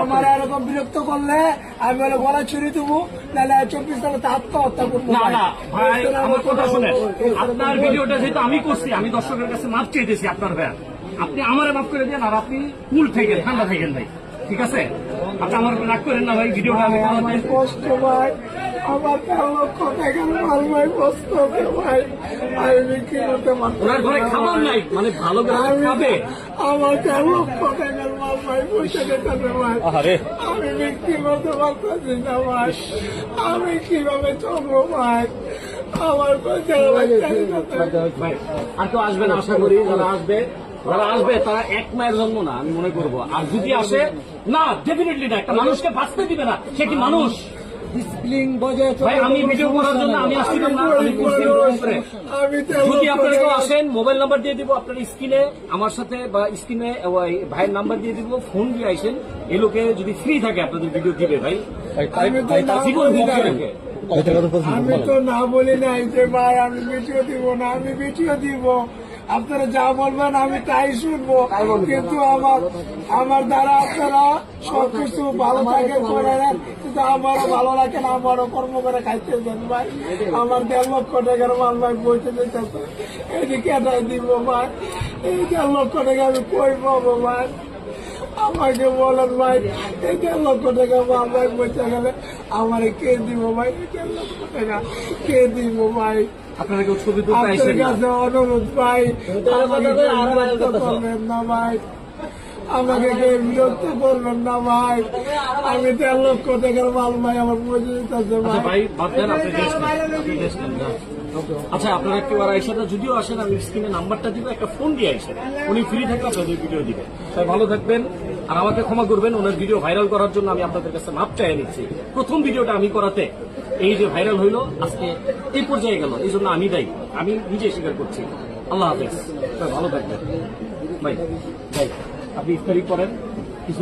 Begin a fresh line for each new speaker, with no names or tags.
আমার এরকম বিরক্ত করলে আমি বলে গলা ছুরি দেবো, নাহলে 24 সালে আত্মহত্যা করবো।
না না ভাই, আমার কথা শুনেন। আপনার ভিডিওটা যেহেতু আমি করছি, আমি দর্শকের কাছে মাপ চেয়েছি আপনার ভাই। আপনি আমারে মাফ করে দেন, আর আপনি কুল থাকেন, ঠান্ডা থাকেন ভাই, ঠিক আছে? আপনি আমার রাগ করেন না ভাই, ভিডিওটা আমি
কষ্ট ভাই, আমার 13 লক্ষ টাকার মাল ভাই, কষ্ট ভাই, আমি বিক্রি করতে পারছি
ওনার ঘরে খাবার নাই, মানে ভালো করে খাবে।
আমার 13 লক্ষ টাকার মাল ভাই, পয়সা দিতে ভাই, আমি বিক্রি করতে পারতেছি না ভাই, আমি কিভাবে চলবো ভাই? আমার পয়সা
ভাই আর কেউ আসবে না আশা করি। যারা আসবে তারা এক মায়ের জন্ম না, আমি মনে করবো। আর যদি আসে না, ডেফিনেটলি না, একটা মানুষকে বাঁচতে দিবে না, সে কি মানুষ? ভাই আমি ভিডিও করার জন্য আমি আসছিলাম না, আমি যদি আপনারা কেউ আসেন, মোবাইল নাম্বার দিয়ে দিব আপনার স্ক্রিনে, আমার সাথে বা স্ক্রিনে ভাইয়ের নাম্বার দিয়ে দিব, ফোন দিয়ে আসেন। এই লোকে যদি ফ্রি থাকে আপনাদের ভিডিও দিবে ভাই।
আমি তো না বলি নাই যে ভাই আমি ভিডিও দিব না, আমি ভিডিও দিব, আপনারা যা বলবেন আমি তাই শুনবো। কিন্তু আমার দ্বারা আপনারা সবকিছু ভালো থাকে করে নেন, কিন্তু আমারও ভালো লাগে না, আমারও কর্ম করে খাইতে দেন ভাই। আমার 1.5 লক্ষ টাকার মাল ভাই বইতে দিতেছে, এদিকে এটাই দিব ভাই। এই 1.5 লক্ষ টাকা আমি কই পাবো ভাই? আমাকে বলেন ভাই, এই 1.5 লক্ষ টাকা মাল ভাই বইতে গেলে আমার কে দিব ভাই? 1.5 লক্ষ টাকা কে দিব ভাই?
আপনারা কেউ ছবি তুলতে আসেন না?
অনুরোধ ভাই, আমাকে বিরক্ত করবেন না ভাই, আমাকে কেউ বিরক্ত করবেন না ভাই। আমি 1.5 লক্ষ টাকার মাল ভাই আমার পয়সা দিতেছে
ভাই। বাদ দেন, আপনি দেশ নেন। আচ্ছা আপনারা কেউ আর আইসেন না, যদিও আসেন আমি স্ক্রিনে নাম্বারটা দিব, একটা ফোন দিয়ে আইসেন, উনি ফ্রি থাকলে আপনাদের ভিডিও দিবেন। তাই ভালো থাকবেন, আর আমাকে ক্ষমা করবেন। ওনার ভিডিও ভাইরাল করার জন্য আমি আপনাদের কাছে মাপ চাই নিচ্ছি। প্রথম ভিডিওটা আমি করাতে এই যে ভাইরাল হইলো, আজকে এই পর্যায়ে গেল, এই জন্য আমি দায়ী, আমি নিজে স্বীকার করছি। আল্লাহ হাফেজ, ভালো থাকবেন ভাই। ভাই আপনি ইফতারি করেন কিছু